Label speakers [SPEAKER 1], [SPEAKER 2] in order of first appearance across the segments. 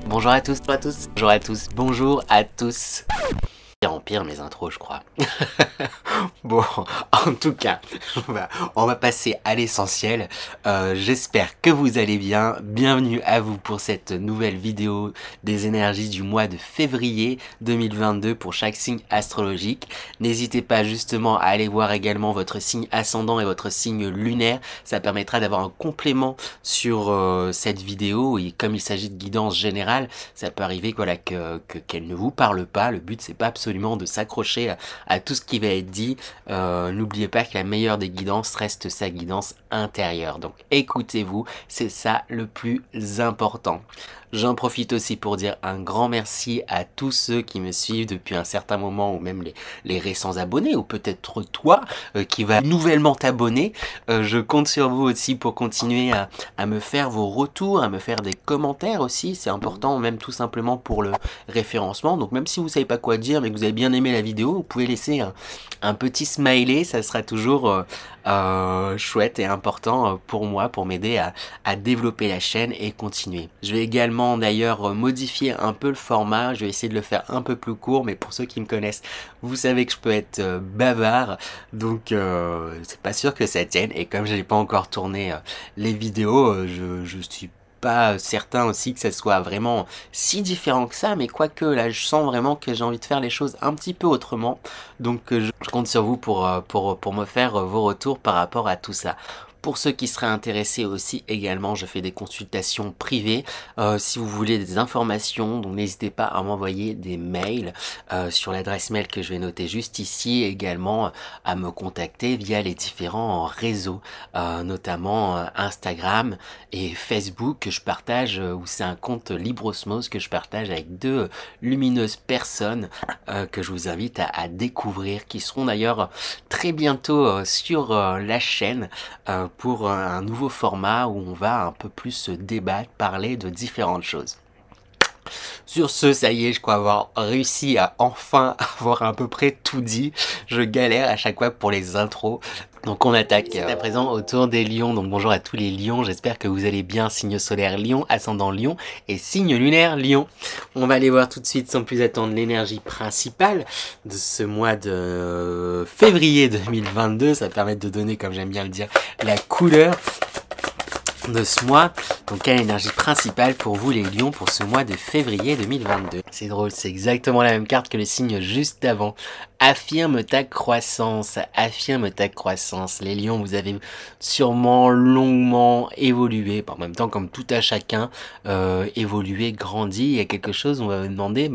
[SPEAKER 1] Bonjour à tous, bonjour à tous, bonjour à tous. Pire en pire mes intros je crois. Bon, en tout cas, on va passer à l'essentiel. J'espère que vous allez bien. Bienvenue à vous pour cette nouvelle vidéo des énergies du mois de février 2022 pour chaque signe astrologique. N'hésitez pas justement à aller voir également votre signe ascendant et votre signe lunaire. Ça permettra d'avoir un complément sur cette vidéo. Et comme il s'agit de guidance générale, ça peut arriver voilà, qu'elle ne vous parle pas. Le but c'est pas absolument de s'accrocher à tout ce qui va être dit. N'oubliez pas que la meilleure des guidances reste sa guidance intérieure. Donc écoutez-vous, c'est ça le plus important. J'en profite aussi pour dire un grand merci à tous ceux qui me suivent depuis un certain moment, ou même les récents abonnés, ou peut-être toi qui va nouvellement t'abonner. Je compte sur vous aussi pour continuer à me faire vos retours, à me faire des commentaires aussi. C'est important, même tout simplement pour le référencement. Donc même si vous savez pas quoi dire, mais que vous avez bien aimé la vidéo, vous pouvez laisser un petit smiley. Ça sera toujours chouette et important pour moi, pour m'aider à développer la chaîne et continuer. Je vais également d'ailleurs modifier un peu le format, je vais essayer de le faire un peu plus court, mais pour ceux qui me connaissent, vous savez que je peux être bavard, donc c'est pas sûr que ça tienne, et comme je n'ai pas encore tourné les vidéos, je suis pas certain aussi que ça soit vraiment si différent que ça, mais quoique là je sens vraiment que j'ai envie de faire les choses un petit peu autrement, donc je compte sur vous pour me faire vos retours par rapport à tout ça. Pour ceux qui seraient intéressés aussi également, je fais des consultations privées. Si vous voulez des informations, donc n'hésitez pas à m'envoyer des mails sur l'adresse mail que je vais noter juste ici. Également à me contacter via les différents réseaux, notamment Instagram et Facebook que je partage, où c'est un compte Libre-Osmose que je partage avec deux lumineuses personnes que je vous invite à découvrir, qui seront d'ailleurs très bientôt sur la chaîne pour un nouveau format où on va un peu plus se débattre, parler de différentes choses. Sur ce, ça y est, je crois avoir réussi à enfin avoir à peu près tout dit. Je galère à chaque fois pour les intros. Donc on attaque. C'est à présent autour des lions. Donc bonjour à tous les lions, j'espère que vous allez bien. Signe solaire lion, ascendant lion et signe lunaire lion. On va aller voir tout de suite sans plus attendre l'énergie principale de ce mois de février 2022. Ça permet de donner, comme j'aime bien le dire, la couleur de ce mois. Donc quelle énergie principale pour vous les lions pour ce mois de février 2022? C'est drôle, c'est exactement la même carte que le signe juste avant. Affirme ta croissance, affirme ta croissance. Les lions, vous avez sûrement longuement évolué, en même temps comme tout à chacun, évolué, grandi. Il y a quelque chose, on va vous demander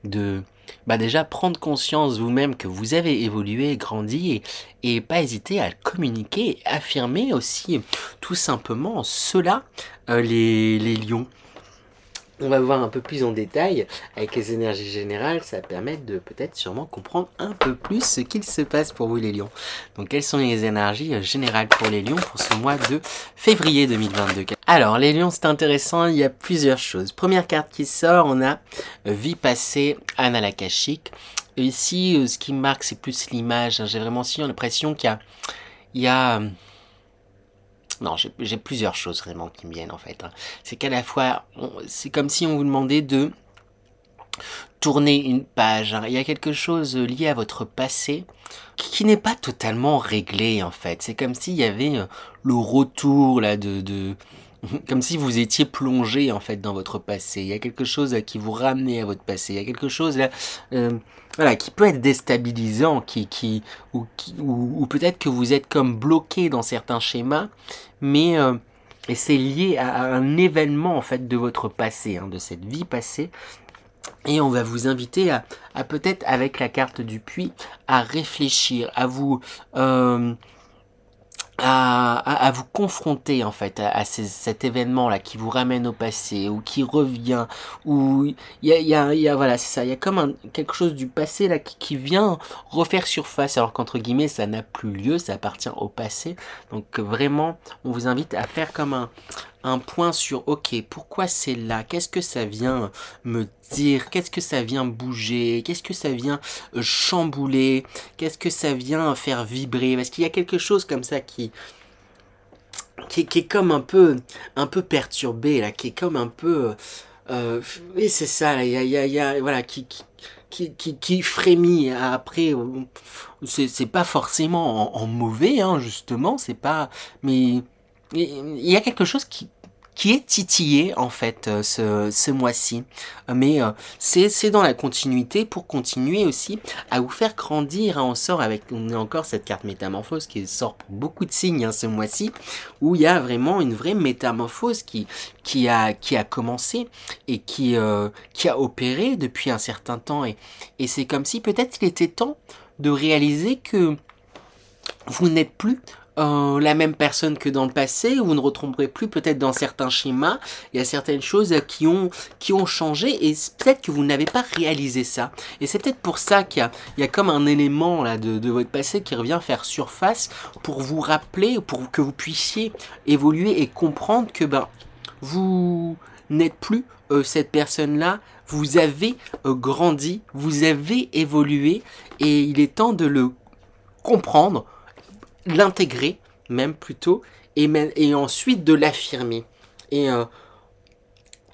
[SPEAKER 1] de déjà prendre conscience vous-même que vous avez évolué, grandi, et pas hésiter à le communiquer, affirmer aussi tout simplement cela, les lions. On va voir un peu plus en détail avec les énergies générales, ça va permettre de peut-être sûrement comprendre un peu plus ce qu'il se passe pour vous les lions. Donc quelles sont les énergies générales pour les lions pour ce mois de février 2022? Alors les lions, c'est intéressant, il y a plusieurs choses. Première carte qui sort, on a vie passée, annales akashiques. Ici, ce qui me marque, c'est plus l'image. J'ai vraiment aussi l'impression qu'il y a non, j'ai plusieurs choses vraiment qui me viennent en fait. C'est qu'à la fois, c'est comme si on vous demandait de tourner une page. Il y a quelque chose lié à votre passé qui n'est pas totalement réglé en fait. C'est comme s'il y avait le retour là comme si vous étiez plongé en fait dans votre passé. Il y a quelque chose qui vous ramenait à votre passé. Il y a quelque chose là, voilà, qui peut être déstabilisant, ou peut-être que vous êtes comme bloqué dans certains schémas, mais et c'est lié à un événement en fait de votre passé, de cette vie passée. Et on va vous inviter à peut-être avec la carte du puits à réfléchir, à vous à vous confronter en fait à cet événement là qui vous ramène au passé ou qui revient, ou il y a voilà, c'est ça, il y a comme quelque chose du passé là qui vient refaire surface, alors qu'entre guillemets ça n'a plus lieu, ça appartient au passé. Donc vraiment on vous invite à faire comme un point sur ok, pourquoi c'est là, qu'est-ce que ça vient me dire, qu'est-ce que ça vient bouger, qu'est-ce que ça vient chambouler, qu'est-ce que ça vient faire vibrer, parce qu'il y a quelque chose comme ça qui est comme un peu perturbé là, qui est comme un peu Oui, c'est ça, là, voilà, qui frémit. Après, c'est pas forcément en mauvais, hein, justement, c'est pas, mais il y a quelque chose qui est titillé en fait ce mois-ci, mais c'est dans la continuité pour continuer aussi à vous faire grandir, hein. On a encore cette carte métamorphose qui sort pour beaucoup de signes, hein, ce mois-ci, où il y a vraiment une vraie métamorphose qui a commencé et qui a opéré depuis un certain temps, et c'est comme si peut-être il était temps de réaliser que vous n'êtes plus la même personne que dans le passé, vous ne retomberez plus peut-être dans certains schémas, il y a certaines choses qui ont changé, et peut-être que vous n'avez pas réalisé ça. Et c'est peut-être pour ça il y a comme un élément là de votre passé qui revient faire surface pour vous rappeler, pour que vous puissiez évoluer et comprendre que vous n'êtes plus cette personne-là, vous avez grandi, vous avez évolué, et il est temps de le comprendre, l'intégrer même plutôt, et ensuite de l'affirmer. Et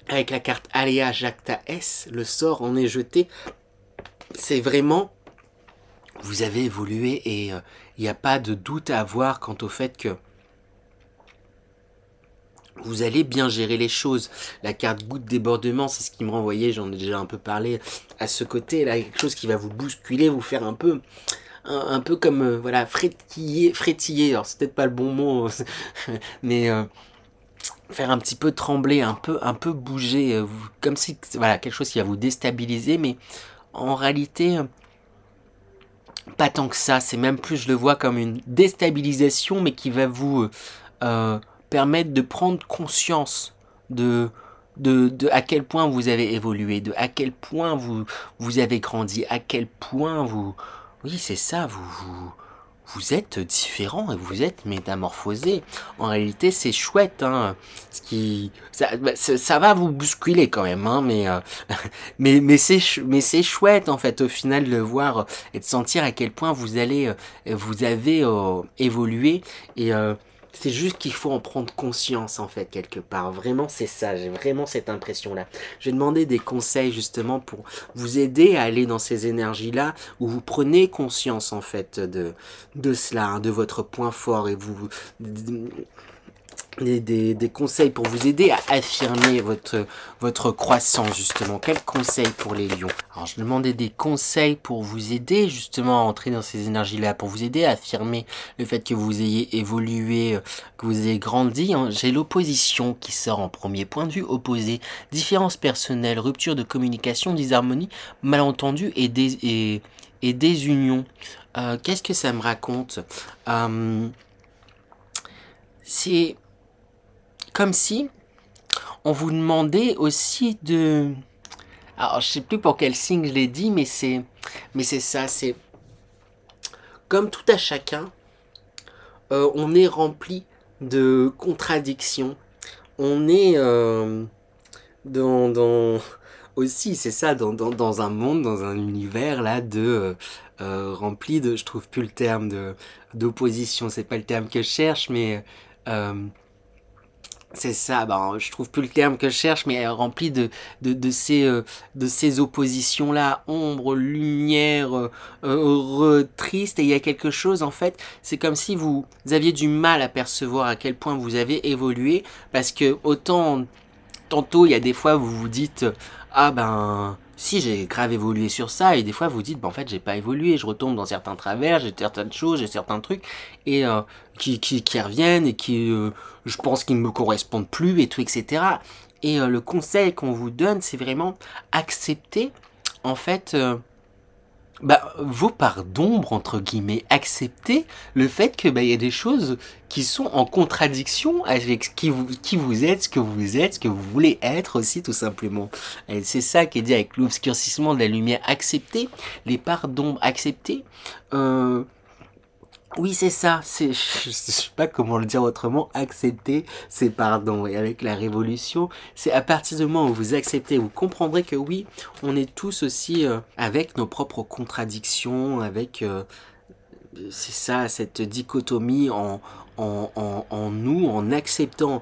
[SPEAKER 1] avec la carte Aléa Jacta S, le sort en est jeté. C'est vraiment, vous avez évolué, et il n'y a pas de doute à avoir quant au fait que vous allez bien gérer les choses. La carte goutte débordement, c'est ce qui me renvoyait, j'en ai déjà un peu parlé à ce côté là, quelque chose qui va vous bousculer, vous faire un peu comme voilà, frétiller, alors c'est peut-être pas le bon mot, mais faire un petit peu trembler, un peu bouger, comme si voilà, quelque chose qui va vous déstabiliser, mais en réalité pas tant que ça. C'est même plus, je le vois comme une déstabilisation, mais qui va vous permettre de prendre conscience de à quel point vous avez évolué, de à quel point vous avez grandi, à quel point oui, c'est ça, vous êtes différent et vous êtes métamorphosé. En réalité, c'est chouette, hein. Ça va vous bousculer quand même, hein, mais c'est chouette en fait au final de le voir et de sentir à quel point vous avez évolué, et c'est juste qu'il faut en prendre conscience en fait quelque part. Vraiment, c'est ça, j'ai vraiment cette impression-là. Je vais demander des conseils justement pour vous aider à aller dans ces énergies-là, où vous prenez conscience en fait de cela, hein, de votre point fort, et des conseils pour vous aider à affirmer votre croissance justement. Quels conseils pour les lions? Alors je demandais des conseils pour vous aider justement à entrer dans ces énergies-là, pour vous aider à affirmer le fait que vous ayez évolué, que vous ayez grandi, hein. J'ai l'opposition qui sort en premier. Point de vue opposé, différences personnelles, rupture de communication, disharmonie, malentendus et désunion. Qu'est-ce que ça me raconte? C'est comme si on vous demandait aussi de... Alors, je sais plus pour quel signe je l'ai dit, mais c'est ça, c'est... Comme tout à chacun, on est rempli de contradictions. On est dans... Aussi, c'est ça, dans un monde, dans un univers, là, rempli de... Je trouve plus le terme d'opposition, c'est pas le terme que je cherche, mais... c'est ça, je trouve plus le terme que je cherche, mais rempli de ces oppositions-là, ombre, lumière, heureux, triste, et il y a quelque chose, en fait, c'est comme si vous aviez du mal à percevoir à quel point vous avez évolué, parce que tantôt, il y a des fois, vous vous dites, ah si, j'ai grave évolué sur ça, et des fois vous dites, en fait j'ai pas évolué, je retombe dans certains travers, j'ai certaines choses, j'ai certains trucs, et qui reviennent, et je pense qu'ils ne me correspondent plus, et tout, etc. Et le conseil qu'on vous donne, c'est vraiment accepter, en fait, vos parts d'ombre, entre guillemets, accepter le fait que il y a des choses qui sont en contradiction avec qui vous êtes, ce que vous voulez être aussi, tout simplement. Et c'est ça qui est dit avec l'obscurcissement de la lumière. Accepter les parts d'ombre, accepter... oui, c'est ça, je sais pas comment le dire autrement, accepter, c'est pardon. Et avec la révolution, c'est à partir du moment où vous acceptez, vous comprendrez que oui, on est tous aussi avec nos propres contradictions, avec, c'est ça, cette dichotomie en nous, en acceptant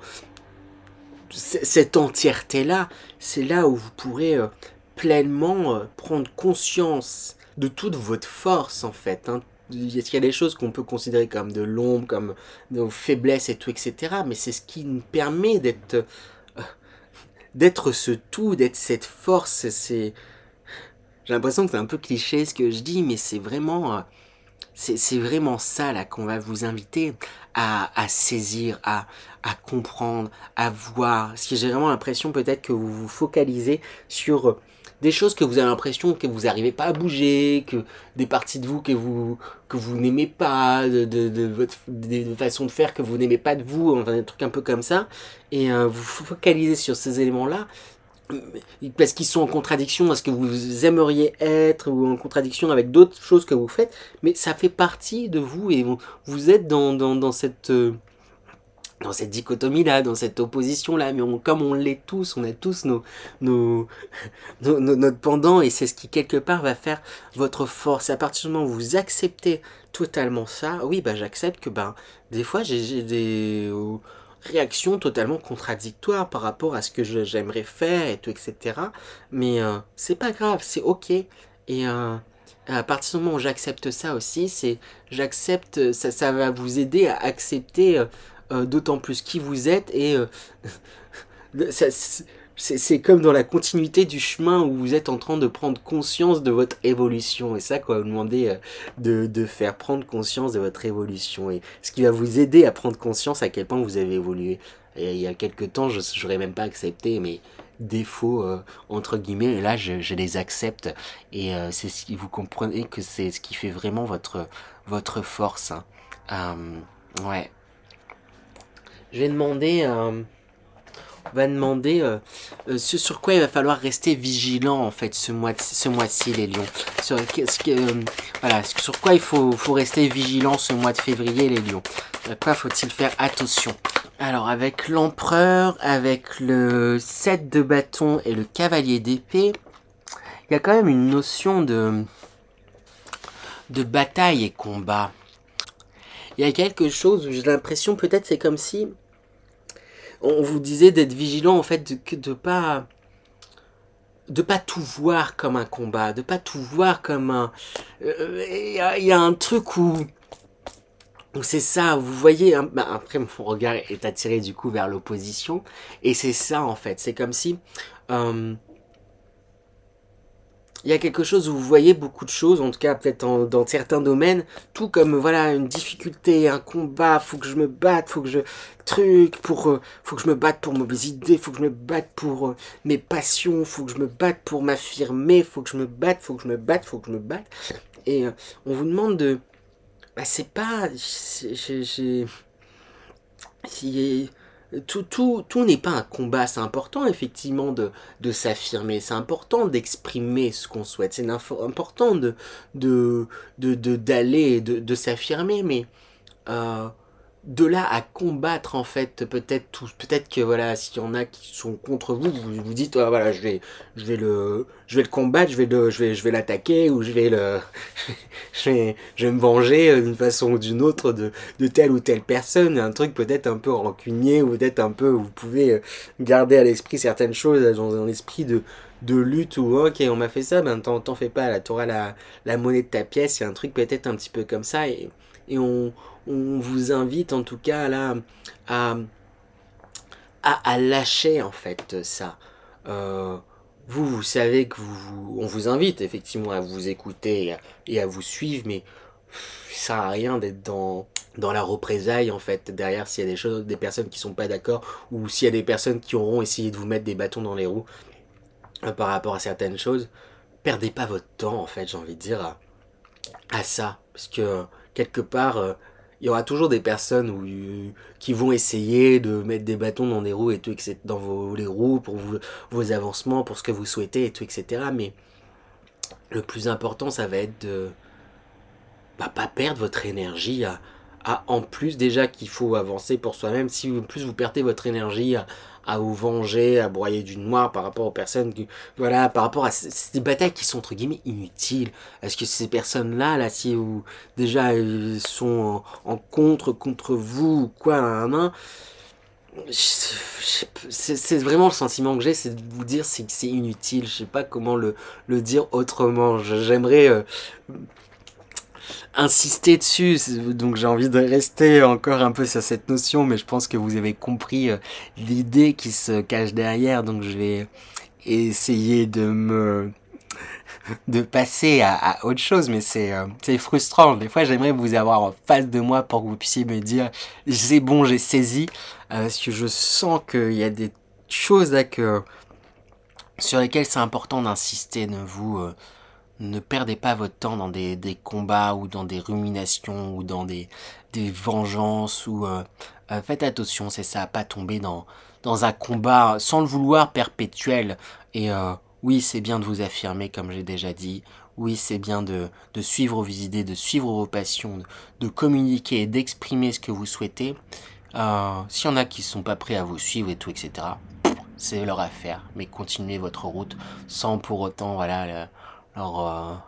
[SPEAKER 1] cette entièreté-là, c'est là où vous pourrez pleinement prendre conscience de toute votre force, en fait. Hein. Il y a des choses qu'on peut considérer comme de l'ombre, comme nos faiblesses et tout, etc. Mais c'est ce qui nous permet d'être ce tout, d'être cette force. J'ai l'impression que c'est un peu cliché ce que je dis, mais c'est vraiment ça là qu'on va vous inviter à saisir, à comprendre, à voir. Parce que j'ai vraiment l'impression peut-être que vous vous focalisez sur des choses que vous avez l'impression que vous n'arrivez pas à bouger, que des parties de vous que vous n'aimez pas, de votre des façons de faire que vous n'aimez pas de vous, enfin des trucs un peu comme ça. Et vous focalisez sur ces éléments-là parce qu'ils sont en contradiction avec ce que vous aimeriez être ou en contradiction avec d'autres choses que vous faites, mais ça fait partie de vous et vous êtes dans cette dichotomie-là, dans cette opposition-là, mais comme on l'est tous, on a tous nos, notre pendant, et c'est ce qui quelque part va faire votre force. À partir du moment où vous acceptez totalement ça, oui, bah j'accepte que des fois j'ai des réactions totalement contradictoires par rapport à ce que j'aimerais faire et tout, etc. Mais c'est pas grave, c'est ok. Et à partir du moment où j'accepte ça aussi, j'accepte, ça va vous aider à accepter d'autant plus qui vous êtes et ça, c'est comme dans la continuité du chemin où vous êtes en train de prendre conscience de votre évolution. Et ça qu'on va vous demander de faire, prendre conscience de votre évolution. Et ce qui va vous aider à prendre conscience à quel point vous avez évolué. Et il y a quelques temps, je n'aurais même pas accepté mes défauts, entre guillemets. Et là, je les accepte. Et c'est ce qui vous comprenez que c'est ce qui fait vraiment votre force. Hein. Ouais. Je vais demander... on va demander ce sur quoi il va falloir rester vigilant en fait ce mois-ci les lions. Voilà, sur quoi il faut rester vigilant ce mois de février les lions. À quoi faut-il faire attention? Alors avec l'empereur, avec le 7 de bâton et le cavalier d'épée, il y a quand même une notion de bataille et combat. Il y a quelque chose où j'ai l'impression peut-être c'est comme si on vous disait d'être vigilant en fait, de pas tout voir comme un combat, de pas tout voir comme un... Il y a un truc où c'est ça, vous voyez, hein, après mon regard est attiré du coup vers l'opposition, et c'est ça en fait, c'est comme si... il y a quelque chose où vous voyez beaucoup de choses, en tout cas peut-être dans certains domaines, tout comme voilà une difficulté, un combat, faut que je me batte, faut que je faut que je me batte pour mes idées, faut que je me batte pour mes passions, faut que je me batte pour m'affirmer, faut que je me batte, faut que je me batte, faut que je me batte. Et on vous demande de, c'est pas, tout n'est pas un combat, c'est important effectivement de s'affirmer, c'est important d'exprimer ce qu'on souhaite, c'est important d'aller, de s'affirmer, mais de là à combattre en fait, peut-être que voilà, s'il y en a qui sont contre vous, vous dites voilà, je vais le combattre, je vais l'attaquer, ou je vais me venger d'une façon ou d'une autre de telle ou telle personne, un truc peut-être un peu rancunier, ou peut-être un peu, vous pouvez garder à l'esprit certaines choses dans un esprit de lutte, ou ok, on m'a fait ça, t'en fais pas, là t'auras la monnaie de ta pièce, il y a un truc peut-être un petit peu comme ça, et on vous invite en tout cas là à lâcher en fait ça. Vous savez que on vous invite effectivement à vous écouter et à vous suivre, mais ça sert à rien d'être dans la représailles en fait derrière, s'il y a des personnes qui sont pas d'accord, ou s'il y a des personnes qui auront essayé de vous mettre des bâtons dans les roues par rapport à certaines choses. Perdez pas votre temps en fait, j'ai envie de dire à ça, parce que quelque part il y aura toujours des personnes qui vont essayer de mettre des bâtons dans des roues et tout, dans les roues pour vos avancements, pour ce que vous souhaitez et tout, etc. Mais le plus important, ça va être de pas perdre votre énergie en plus déjà qu'il faut avancer pour soi-même. Si en plus vous perdez votre énergie à vous venger, à broyer du noir par rapport aux personnes voilà, par rapport à ces batailles qui sont entre guillemets inutiles. Est-ce que ces personnes-là, là, si vous déjà ils sont en contre vous ou quoi, C'est vraiment le sentiment que j'ai, c'est de vous dire c'est que c'est inutile. Je sais pas comment le dire autrement. J'aimerais insister dessus, donc j'ai envie de rester encore un peu sur cette notion, mais je pense que vous avez compris l'idée qui se cache derrière, donc je vais essayer de passer à autre chose, mais c'est frustrant. Des fois, j'aimerais vous avoir en face de moi pour que vous puissiez me dire c'est bon, j'ai saisi, parce que je sens qu'il y a des choses là sur lesquelles c'est important d'insister. Ne perdez pas votre temps dans des combats ou dans des ruminations ou dans des vengeances ou faites attention, c'est ça, à pas tomber dans un combat sans le vouloir perpétuel. Et oui, c'est bien de vous affirmer, comme j'ai déjà dit. Oui, c'est bien de suivre vos idées, de suivre vos passions, de communiquer et d'exprimer ce que vous souhaitez. S'il y en a qui sont pas prêts à vous suivre et tout, etc., c'est leur affaire. Mais continuez votre route sans pour autant, voilà, leur,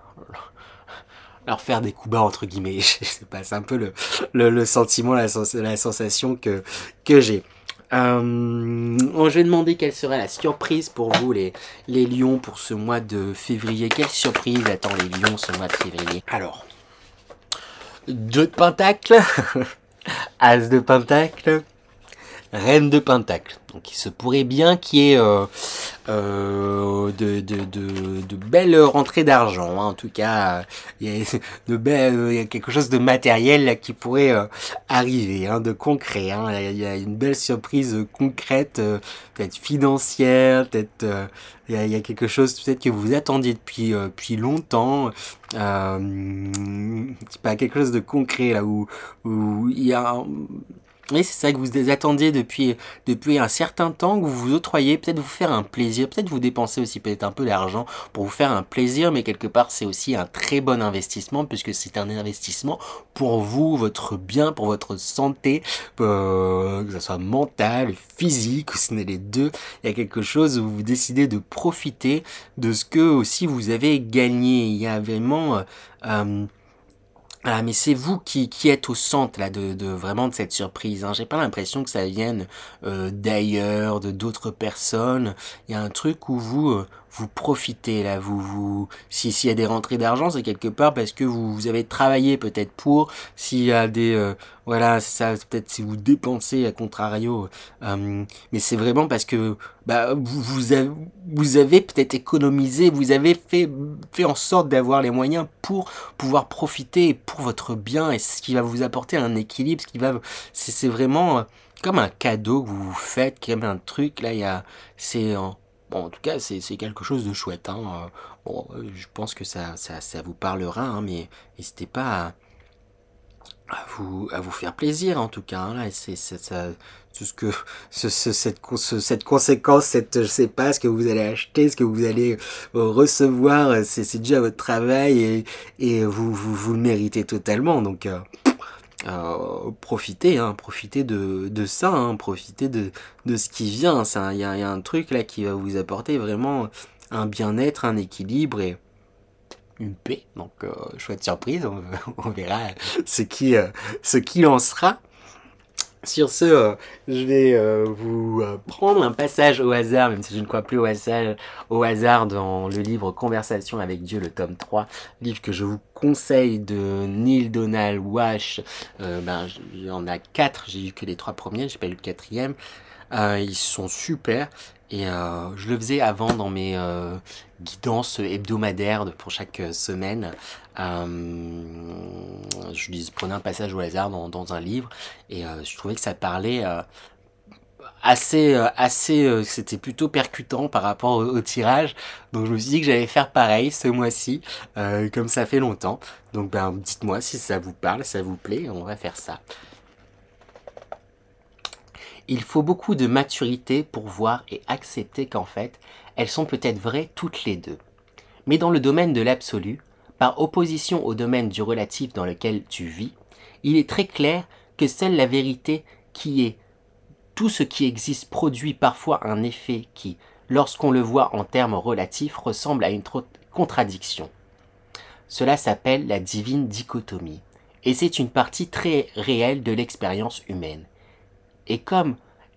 [SPEAKER 1] leur faire des coups bas entre guillemets. Je sais pas, c'est un peu le sentiment, la sensation que j'ai. Je vais demander quelle serait la surprise pour vous les lions pour ce mois de février. Quelle surprise attend les lions ce mois de février? Alors, 2 de pentacle, as de pentacle, reine de pentacle. Donc il se pourrait bien qu'il y ait de belles rentrées d'argent. Hein. En tout cas, il y a il y a quelque chose de matériel là, qui pourrait arriver, hein, de concret. Hein. Il y a une belle surprise concrète, peut-être financière, peut-être il y a quelque chose peut-être que vous attendiez depuis longtemps. C'est pas quelque chose de concret là où il y a oui, c'est ça que vous attendiez depuis un certain temps, que vous vous octroyez, peut-être vous faire un plaisir, peut-être vous dépensez aussi peut-être un peu d'argent pour vous faire un plaisir, mais quelque part c'est aussi un très bon investissement puisque c'est un investissement pour vous, votre bien, pour votre santé, que ce soit mentale, physique, ou ce n'est les deux. Il y a quelque chose où vous décidez de profiter de ce que aussi vous avez gagné. Il y a vraiment mais c'est vous qui êtes au centre là de vraiment de cette surprise. Hein. J'ai pas l'impression que ça vienne d'ailleurs, de d'autres personnes. Il y a un truc où vous profitez là, s'il y a des rentrées d'argent, c'est quelque part parce que vous avez travaillé peut-être pour. S'il y a des voilà, ça peut-être si vous dépensez à contrario, mais c'est vraiment parce que bah vous avez peut-être économisé, vous avez fait en sorte d'avoir les moyens pour pouvoir profiter pour votre bien et ce qui va vous apporter un équilibre, ce qui va c'est vraiment comme un cadeau que vous vous faites, comme un truc là il y a c'est bon, en tout cas c'est quelque chose de chouette hein. Bon je pense que ça vous parlera hein, mais n'hésitez pas à vous faire plaisir en tout cas hein, là c'est ça tout ce que cette conséquence je sais pas ce que vous allez acheter ce que vous allez recevoir c'est déjà votre travail et vous le méritez totalement donc profitez hein, profitez de ça hein, profitez de ce qui vient il y a un truc là qui va vous apporter vraiment un bien-être un équilibre et une paix, donc chouette surprise, on verra ce qui en sera. Sur ce, je vais vous prendre un passage au hasard, même si je ne crois plus au hasard dans le livre Conversation avec Dieu, le tome 3, livre que je vous conseille de Neil Donald Walsch. Il y en a 4, j'ai eu que les 3 premiers, j'ai pas lu le 4e. Ils sont super et je le faisais avant dans mes guidances hebdomadaires pour chaque semaine. Je prenais un passage au hasard dans un livre et je trouvais que ça parlait c'était plutôt percutant par rapport au tirage. Donc je me suis dit que j'allais faire pareil ce mois-ci, comme ça fait longtemps. Donc dites-moi si ça vous parle, ça vous plaît, on va faire ça. Il faut beaucoup de maturité pour voir et accepter qu'en fait, elles sont peut-être vraies toutes les deux. Mais dans le domaine de l'absolu, par opposition au domaine du relatif dans lequel tu vis, il est très clair que seule la vérité qui est tout ce qui existe produit parfois un effet qui, lorsqu'on le voit en termes relatifs, ressemble à une contradiction. Cela s'appelle la divine dichotomie, et c'est une partie très réelle de l'expérience humaine. Et comme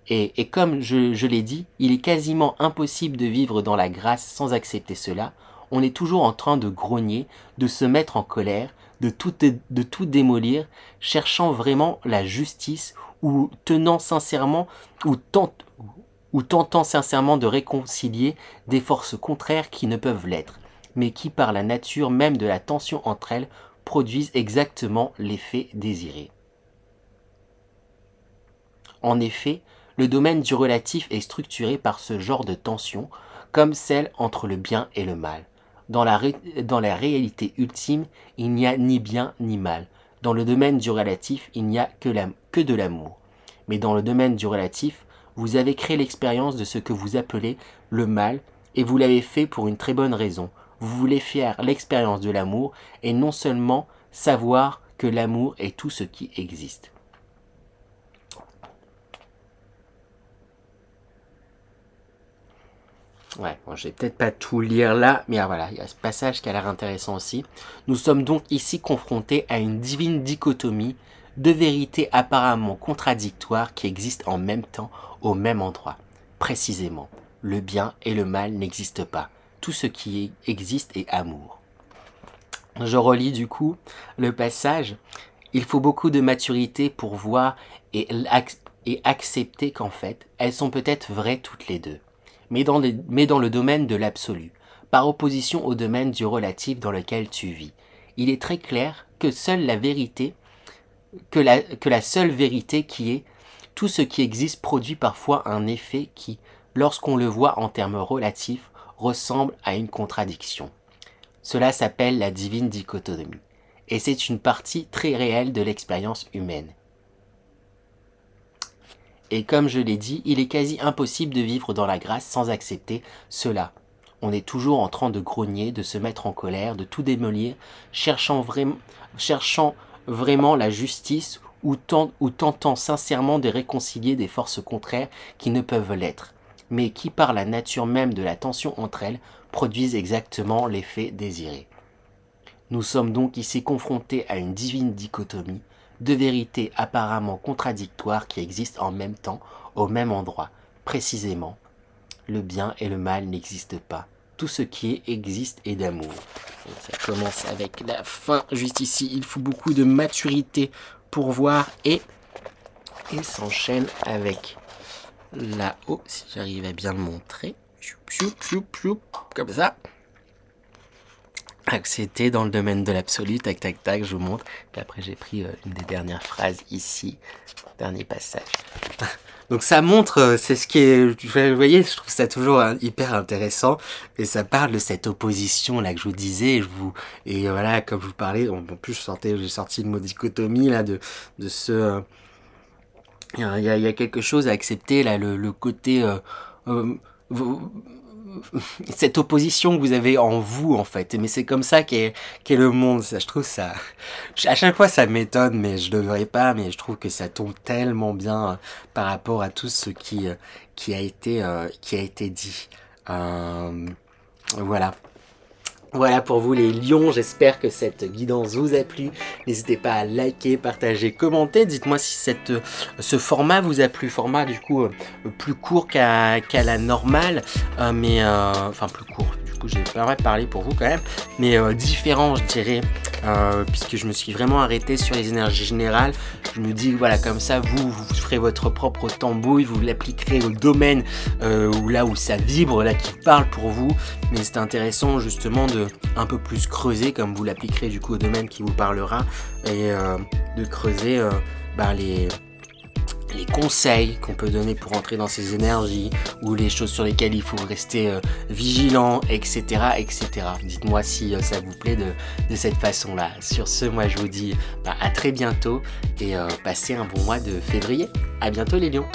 [SPEAKER 1] Et comme je l'ai dit, il est quasiment impossible de vivre dans la grâce sans accepter cela. On est toujours en train de grogner, de se mettre en colère, de tout démolir, cherchant vraiment la justice ou tenant sincèrement ou tentant sincèrement de réconcilier des forces contraires qui ne peuvent l'être, mais qui par la nature même de la tension entre elles produisent exactement l'effet désiré. En effet, le domaine du relatif est structuré par ce genre de tension, comme celle entre le bien et le mal. Dans la réalité ultime, il n'y a ni bien ni mal. Dans le domaine du relatif, il n'y a que de l'amour. Mais dans le domaine du relatif, vous avez créé l'expérience de ce que vous appelez le mal, et vous l'avez fait pour une très bonne raison. Vous voulez faire l'expérience de l'amour, et non seulement savoir que l'amour est tout ce qui existe. Ouais, bon, je vais peut-être pas tout lire là, mais voilà, il y a ce passage qui a l'air intéressant aussi. Nous sommes donc ici confrontés à une divine dichotomie, deux vérités apparemment contradictoires qui existent en même temps au même endroit. Précisément, le bien et le mal n'existent pas. Tout ce qui existe est amour. Je relis du coup le passage. Il faut beaucoup de maturité pour voir et accepter qu'en fait, elles sont peut-être vraies toutes les deux. Mais dans le domaine de l'absolu, par opposition au domaine du relatif dans lequel tu vis. Il est très clair que seule la vérité, que la seule vérité qui est tout ce qui existe produit parfois un effet qui, lorsqu'on le voit en termes relatifs, ressemble à une contradiction. Cela s'appelle la divine dichotomie, et c'est une partie très réelle de l'expérience humaine. Et comme je l'ai dit, il est quasi impossible de vivre dans la grâce sans accepter cela. On est toujours en train de grogner, de se mettre en colère, de tout démolir, cherchant vraiment la justice ou tentant sincèrement de réconcilier des forces contraires qui ne peuvent l'être, mais qui par la nature même de la tension entre elles produisent exactement l'effet désiré. Nous sommes donc ici confrontés à une divine dichotomie, deux vérités apparemment contradictoires qui existent en même temps, au même endroit. Précisément, le bien et le mal n'existent pas. Tout ce qui existe est d'amour. Ça commence avec la fin, juste ici. Il faut beaucoup de maturité pour voir et s'enchaîne avec là-haut, si j'arrive à bien le montrer. Comme ça. C'était dans le domaine de l'absolu, tac tac tac, je vous montre. Puis après j'ai pris une des dernières phrases ici, dernier passage. Donc ça montre, c'est ce qui est, vous voyez, je trouve ça toujours hyper intéressant. Et ça parle de cette opposition là que je vous disais. Et voilà, comme je vous parlais, en plus j'ai sorti le mot dichotomie là de ce... Il y a quelque chose à accepter là, le côté... cette opposition que vous avez en vous en fait, mais c'est comme ça qu'est le monde. Ça, je trouve ça, à chaque fois ça m'étonne, mais je devrais pas, mais je trouve que ça tombe tellement bien par rapport à tout ce qui a été dit. Voilà pour vous les lions, j'espère que cette guidance vous a plu. N'hésitez pas à liker, partager, commenter. Dites-moi si ce format vous a plu. Format du coup plus court qu'à la normale, mais enfin plus court. Du coup j'ai pas mal parlé pour vous quand même, mais différent je dirais, puisque je me suis vraiment arrêté sur les énergies générales. Je me dis voilà, comme ça vous ferez votre propre tambouille, vous l'appliquerez au domaine où ça vibre, là qui parle pour vous. Mais c'est intéressant justement de un peu plus creuser, comme vous l'appliquerez du coup au domaine qui vous parlera, et de creuser les conseils qu'on peut donner pour entrer dans ces énergies, ou les choses sur lesquelles il faut rester vigilant, etc. etc. Dites-moi si ça vous plaît de cette façon-là. Sur ce, moi je vous dis à très bientôt, et passez un bon mois de février. À bientôt les lions.